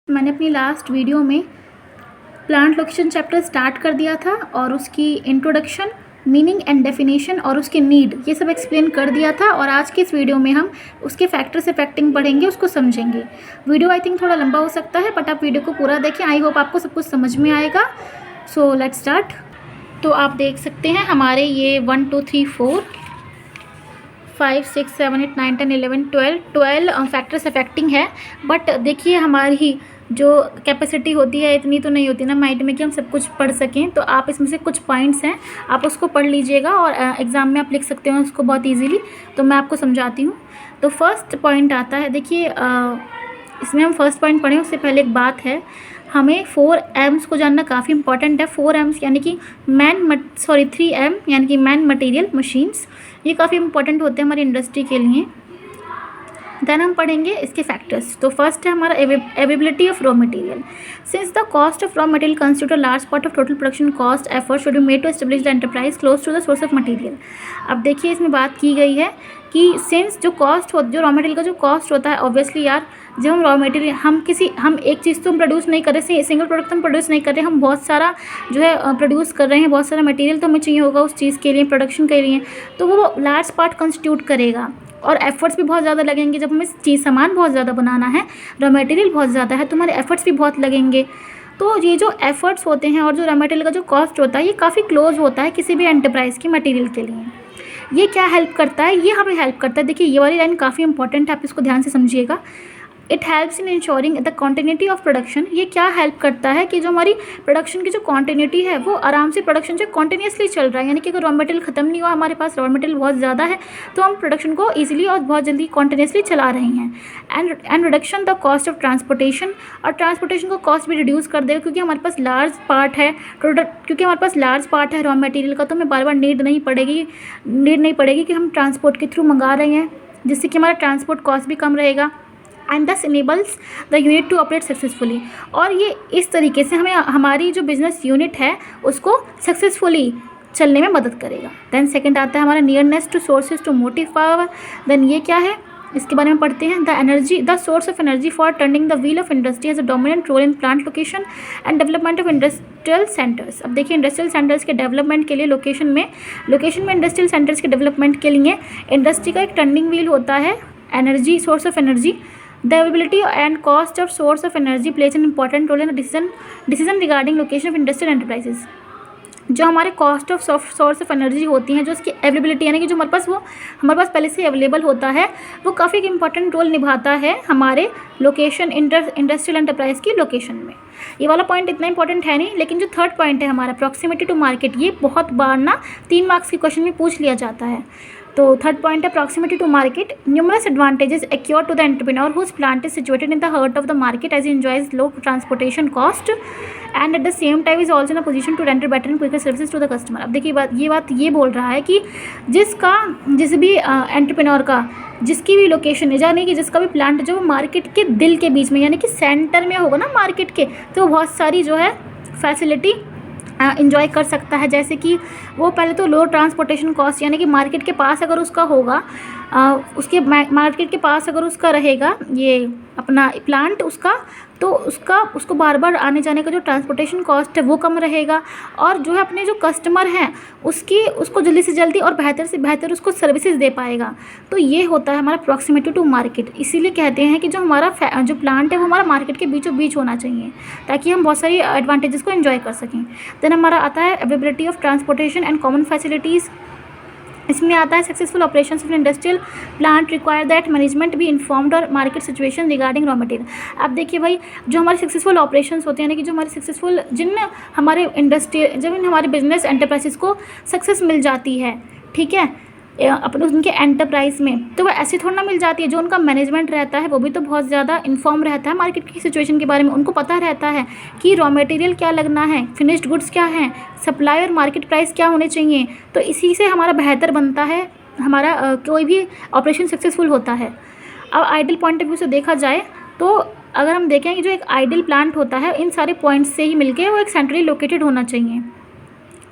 मैंने अपनी last video में प्लांट लोकेशन चैप्टर स्टार्ट कर दिया था और उसकी इंट्रोडक्शन, मीनिंग एंड डेफिनेशन और उसकी नीड ये सब एक्सप्लेन कर दिया था। और आज के इस वीडियो में हम उसके फैक्टर्स इफेक्टिंग पढ़ेंगे, उसको समझेंगे। वीडियो आई थिंक थोड़ा लंबा हो सकता है, बट आप वीडियो को पूरा देखें। आई होप आपको सब कुछ समझ में आएगा। So let's start. तो आप देख सकते हैं हमारे ये 1 2 3 4 5 6 7 8 9 10 11 12 फैक्टर्स अफेक्टिंग है। बट देखिए हमारी जो कैपेसिटी होती है इतनी तो नहीं होती ना माइंड में कि हम सब कुछ पढ़ सकें। तो आप इसमें से कुछ पॉइंट्स हैं, आप उसको पढ़ लीजिएगा और एग्ज़ाम में आप लिख सकते हो उसको बहुत इजीली। तो मैं आपको समझाती हूँ। तो फर्स्ट पॉइंट आता है, देखिए इसमें हम फर्स्ट पॉइंट पढ़ें उससे पहले एक बात है, हमें 4 M's को जानना काफ़ी इंपॉर्टेंट है। 4 M's यानी कि 3 M यानी कि मैन, मटेरियल, मशीन्स, ये काफ़ी इंपॉर्टेंट होते हैं हमारी इंडस्ट्री के लिए। देन हम पढ़ेंगे इसके फैक्टर्स। तो फर्स्ट है हमारा availability of raw material. Since the cost of raw material constitute a large part of total production cost, effort should be made to establish the enterprise close to the source of material. अब देखिए इसमें बात की गई है कि since जो raw material का जो कॉस्ट होता है, ऑब्वियसली यार जब हम रॉ मटेरियल हम एक चीज़ तो हम प्रोड्यूस नहीं कर रहे, सिंगल प्रोडक्ट हम प्रोड्यूस नहीं कर रहे, हम बहुत सारा जो है प्रोड्यूस कर रहे हैं, बहुत सारा मटेरियल तो हमें चाहिए होगा उस चीज़ के लिए, प्रोडक्शन के लिए। तो वो लार्ज पार्ट कंस्टिट्यूट करेगा और एफर्ट्स भी बहुत ज़्यादा लगेंगे। जब हमें सामान बहुत ज़्यादा बनाना है, रॉ मटेरियल बहुत ज़्यादा है, तो हमारे एफर्ट्स भी बहुत लगेंगे। तो ये जो एफर्ट्स होते हैं और जो रॉ मटेरियल का जो कॉस्ट होता है, ये काफ़ी क्लोज होता है किसी भी एंटरप्राइज़ की मटेरियल के लिए। ये क्या हेल्प करता है, ये हमें हेल्प करता है। देखिए ये वाली लाइन काफ़ी इंपॉर्टेंट है, आप इसको ध्यान से समझिएगा। It helps in ensuring the continuity of production. ये क्या हेल्प करता है कि जो हमारी प्रोडक्शन की जो कॉन्टिन्यूटी है वो आराम से प्रोडक्शन जो कॉन्टिन्यूसली चल रहा है, यानी कि अगर रॉ मटेरियल ख़त्म नहीं हुआ, हमारे पास रॉ मटेरियल बहुत ज़्यादा है, तो हम प्रोडक्शन को ईजिली और बहुत जल्दी कॉन्टिन्यूसली चला रहे हैं। And reduction the cost of transportation, और ट्रांसपोर्टेशन को कॉस्ट भी रिड्यूस कर देगा क्योंकि हमारे पास लार्ज पार्ट है रॉ मटेरियल का, तो हमें बार बार नीड नहीं पड़ेगी कि हम ट्रांसपोर्ट के थ्रू मंगा रहे हैं, जिससे कि हमारा ट्रांसपोर्ट कॉस्ट भी कम रहेगा। And this enables the unit to operate successfully, और ये इस तरीके से हमें हमारी जो बिजनेस यूनिट है उसको सक्सेसफुली चलने में मदद करेगा। देन सेकंड आता है हमारा nearness to sources to motive power. Then ये क्या है, इसके बारे में पढ़ते हैं। The source of energy for turning the wheel of industry has a dominant role in plant location and development of industrial centres. अब देखिए इंडस्ट्रियल सेंटर्स के डेवलपमेंट के लिए लोकेशन में इंडस्ट्रियल सेंटर्स के डेवलपमेंट के लिए इंडस्ट्री का एक टर्निंग व्हील होता है energy, source of energy. The availability and cost of source of energy plays an important role in the decision regarding location of industrial enterprises. जो हमारे cost of source of energy होती हैं, जो इसकी availability यानी कि जो हमारे पास पहले से अवेलेबल होता है, वो काफ़ी एक इंपॉर्टेंट रोल निभाता है हमारे लोकेशन इंडस्ट्रियल एंटरप्राइज की लोकेशन में। ये वाला पॉइंट इतना इंपॉर्टेंट है नहीं, लेकिन जो थर्ड पॉइंट है हमारा प्रॉक्सिमिटी टू मार्केट, ये बहुत बार ना 3 मार्क्स के क्वेश्चन में पूछ लिया जाता है। तो थर्ड पॉइंट है proximity to market. Numerous advantages accrue to the entrepreneur whose plant is situated in the heart of the market as enjoys low transportation cost and at the same time is also in a position to render better and quicker services to the customer. अब देखिए ये बोल रहा है कि जिस भी entrepreneur का जिसकी भी लोकेशन है, यानी कि जिसका भी प्लांट जो मार्केट के दिल के बीच में यानी कि सेंटर में होगा ना मार्केट के, तो बहुत सारी जो है फैसिलिटी इंजॉय कर सकता है। जैसे कि वो पहले तो लो ट्रांसपोर्टेशन कॉस्ट, यानी कि मार्केट के पास अगर उसका होगा, मार्केट के पास अगर उसका रहेगा ये अपना प्लांट उसका, तो उसको बार बार आने जाने का जो ट्रांसपोर्टेशन कॉस्ट है वो कम रहेगा, और जो है अपने जो कस्टमर हैं उसको जल्दी से जल्दी और बेहतर से बेहतर उसको सर्विसेज दे पाएगा। तो ये होता है हमारा प्रॉक्सिमिटी टू मार्केट। इसीलिए कहते हैं कि जो हमारा जो प्लांट है वो हमारा मार्केट के बीचों बीच होना चाहिए, ताकि हम बहुत सारी एडवांटेजेस को एंजॉय कर सकें। देन हमारा आता है availability of transportation and common facilities. इसमें आता है successful operations of industrial plant require that management भी इन्फॉर्म्ड और market situation regarding raw material. अब देखिए भाई, जो हमारे सक्सेसफुल ऑपरेशंस होते हैं, यानी कि जो हमारे सक्सेसफुल जिन हमारे बिजनेस एंटरप्राइजेस को सक्सेस मिल जाती है, ठीक है, अपने उनके एंटरप्राइज में, तो वह ऐसी थोड़ा ना मिल जाती है। जो उनका मैनेजमेंट रहता है वो भी तो बहुत ज़्यादा इन्फॉर्म रहता है मार्केट की सिचुएशन के बारे में, उनको पता रहता है कि रॉ मटेरियल क्या लगना है, फिनिश्ड गुड्स क्या हैं, सप्लाई और मार्केट प्राइस क्या होने चाहिए। तो इसी से हमारा बेहतर बनता है, हमारा कोई भी ऑपरेशन सक्सेसफुल होता है। अब आइडियल पॉइंट ऑफ व्यू से देखा जाए तो अगर हम देखें कि जो एक आइडियल प्लांट होता है, इन सारे पॉइंट्स से ही मिलके वो एक सेंट्रली लोकेटेड होना चाहिए।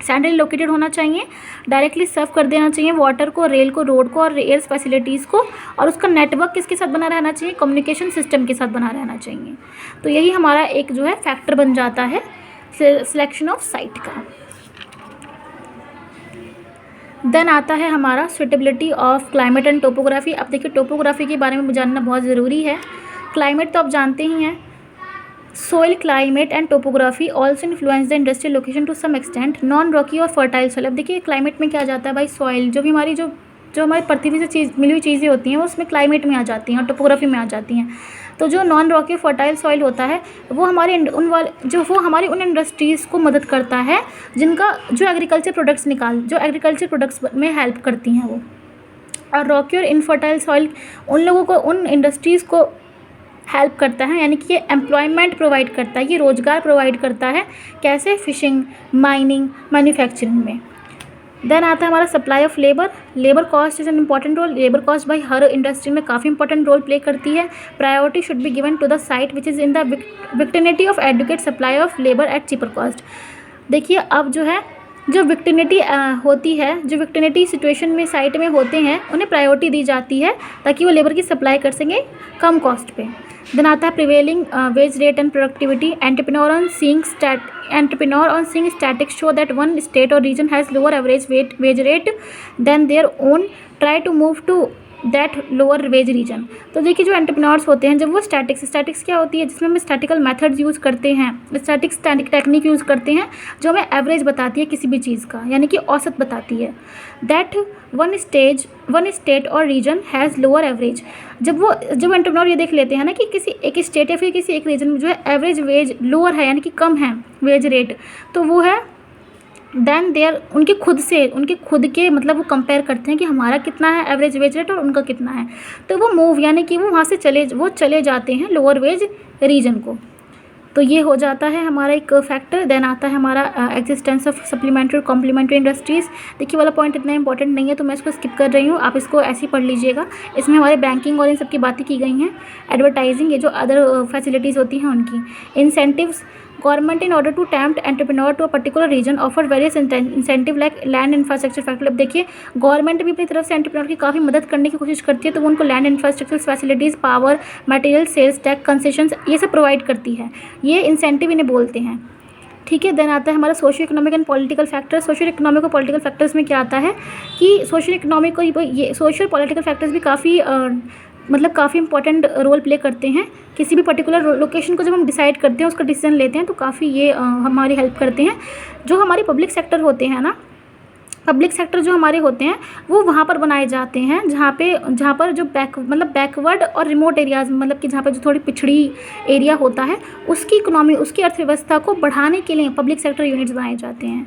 सेंट्रली लोकेटेड होना चाहिए, डायरेक्टली सर्व कर देना चाहिए वाटर को, रेल को, रोड को और एयर फैसिलिटीज़ को, और उसका नेटवर्क किसके साथ बना रहना चाहिए, कम्युनिकेशन सिस्टम के साथ बना रहना चाहिए। तो यही हमारा एक जो है फैक्टर बन जाता है सिलेक्शन ऑफ साइट का। देन आता है हमारा suitability of climate and topography. अब देखिए टोपोग्राफी के बारे में जानना बहुत ज़रूरी है। क्लाइमेट तो आप जानते ही हैं, soil climate and topography also influence the industrial location to some extent. Non rocky और फर्टाइल सॉइल। अब देखिए क्लाइमेट में क्या जाता है भाई, सॉइल जो भी हमारी जो हमारी पृथ्वी से चीज़ मिली हुई चीज़ें होती हैं वो उसमें क्लाइमेट में आ जाती हैं और टोपोग्राफी में आ जाती हैं। तो जो नॉन रॉकी फर्टाइल सॉइल होता है वो हमारे हमारी उन इंडस्ट्रीज़ को मदद करता है जिनका जो एग्रीकल्चर प्रोडक्ट्स में हेल्प करती हैं वो। और रॉकी और इनफर्टाइल सॉइल उन लोगों को, उन इंडस्ट्रीज़ को हेल्प करता है, यानी कि ये एम्प्लॉयमेंट प्रोवाइड करता है, ये रोज़गार प्रोवाइड करता है। कैसे? फिशिंग, माइनिंग, मैन्युफैक्चरिंग में। देन आता है हमारा supply of labour cost is an important role. Labour cost भाई हर इंडस्ट्री में काफ़ी इंपॉर्टेंट रोल प्ले करती है। Priority should be given to the site which is in the vicinity of adequate supply of labour at cheaper cost. देखिए अब जो है जो विक्टिनिटी होती है, जो विक्टिनिटी सिचुएशन में साइट में होते हैं उन्हें प्रायोरिटी दी जाती है ताकि वो लेबर की सप्लाई कर सकें कम कॉस्ट पे। देन आता है prevailing wage rate and productivity. Entrepreneur on seeing statistics show that one state or region has lower average wage rate than their own, try to move to that lower wage region. तो देखिए जो entrepreneurs होते हैं जब वो statics क्या होती है, जिसमें हम स्टैटिकल मेथड्स यूज़ करते हैं, स्टैटिक्स टेक्निक यूज़ करते हैं जो हमें एवरेज बताती है किसी भी चीज़ का, यानी कि औसत बताती है। That one state or region has lower average. जब एंटरप्रेन्योर ये देख लेते हैं ना कि किसी एक स्टेट या फिर किसी एक रीजन में जो है एवरेज वेज लोअर है, यानी कि कम है वेज रेट, तो वो है देन देयर उनके खुद के मतलब वो कंपेयर करते हैं कि हमारा कितना है एवरेज वेज रेट और उनका कितना है, तो वो मूव यानी कि वो वहाँ से चले जाते हैं लोअर वेज रीजन को। तो ये हो जाता है हमारा एक फैक्टर। देन आता है हमारा एग्जिस्टेंस ऑफ सप्लीमेंट्री और कॉम्प्लीमेंट्री इंडस्ट्रीज़। देखिए वाला पॉइंट इतना इंपॉर्टेंट नहीं है तो मैं इसको स्किप कर रही हूँ, आप इसको ऐसे ही पढ़ लीजिएगा। इसमें हमारे बैंकिंग और इन सब की बातें की गई हैं, एडवर्टाइजिंग, ये जो अदर फैसिलिटीज़ होती हैं उनकी। Incentives, government in order to tempt entrepreneur to a particular region offer various incentive like land infrastructure factor. अब देखिए गवर्नमेंट भी अपनी तरफ से एंटरप्रेन्योर की काफ़ी मदद करने की कोशिश करती है, तो वो उनको land infrastructure facilities, power, material, sales tax, concessions ये सब प्रोवाइड करती है, ये इंसेंटिव इन्हें बोलते हैं। ठीक है। देन आता है हमारा socio economic and political factors. Socio economic और पॉलिटिकल फैक्टर्स में क्या आता है कि सोशियो इकोनॉमिक को ये सोशियो पॉलिटिकल फैक्टर्स भी काफ़ी इंपॉर्टेंट रोल प्ले करते हैं। किसी भी पर्टिकुलर लोकेशन को जब हम डिसाइड करते हैं, उसका डिसीजन लेते हैं, तो काफ़ी ये हमारी हेल्प करते हैं। जो हमारे पब्लिक सेक्टर होते हैं ना, पब्लिक सेक्टर जो हमारे होते हैं वो वहाँ पर बनाए जाते हैं जहाँ पर जो बैकवर्ड और रिमोट एरियाज़, मतलब कि जहाँ पर जो थोड़ी पिछड़ी एरिया होता है, उसकी इकोनॉमी, उसकी अर्थव्यवस्था को बढ़ाने के लिए पब्लिक सेक्टर यूनिट्स बनाए जाते हैं।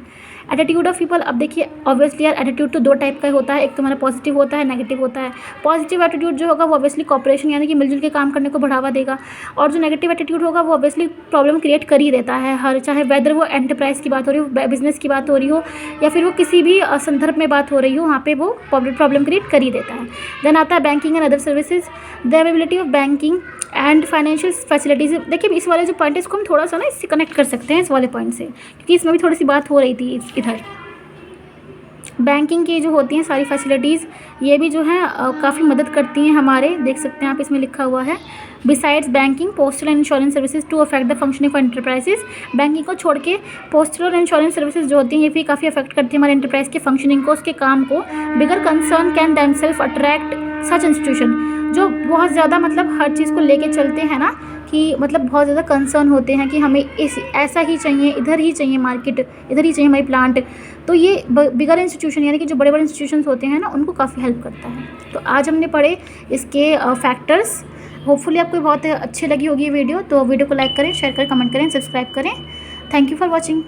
Attitude of people. अब देखिए ऑब्वियसली यार एटीट्यूड तो दो टाइप का होता है, एक तो हमारा पॉजिटिव होता है, नेगेटिव होता है। पॉजिटिव एटीट्यूड जो होगा वो ऑब्वियसली कॉपरेशन यानी कि मिलजुल के काम करने को बढ़ावा देगा, और जो नेगेटिव एटीट्यूड होगा वो ऑब्वियसली प्रॉब्लम क्रिएट कर ही देता है हर, चाहे वेदर वो एंटरप्राइज की बात हो रही हो, बिजनेस की बात हो रही हो, या फिर वो किसी भी संदर्भ में बात हो रही हो, वहाँ पे वो प्रॉब्लम क्रिएट कर ही देता है। देन आता है banking and other services. The availability of banking and financial facilities. देखिए इस वाले जो पॉइंट है इसको हम थोड़ा सा ना इससे कनेक्ट कर सकते हैं, इस वाले पॉइंट से, क्योंकि इसमें भी थोड़ी सी बात हो रही थी इधर। बैंकिंग की जो होती हैं सारी फैसिलिटीज़, ये भी जो है काफ़ी मदद करती हैं हमारे, देख सकते हैं आप इसमें लिखा हुआ है। Besides banking, postal and insurance services to affect the functioning of enterprises. Banking को छोड़ के पोस्टल और इंश्योरेंस सर्विसेज जो होती हैं ये भी काफ़ी अफेक्ट करती है हमारे एंटरप्राइज के फंक्शनिंग को, उसके काम को। Bigger concern can themselves attract such institution. जो बहुत ज़्यादा हर चीज़ को लेके चलते हैं ना, कि बहुत ज़्यादा कंसर्न होते हैं कि हमें ऐसा ही चाहिए, इधर ही चाहिए मार्केट, इधर ही चाहिए हमारी प्लांट, तो ये बिगर इंस्टीट्यूशन यानी कि जो बड़े बड़े इंस्टीट्यूशंस होते हैं ना, उनको काफ़ी हेल्प करता है। तो आज हमने पढ़े इसके फैक्टर्स। होपफुली आपको बहुत अच्छी लगी होगी ये वीडियो, तो वीडियो को लाइक करें, शेयर करें, कमेंट करें, सब्सक्राइब करें। Thank you for watching.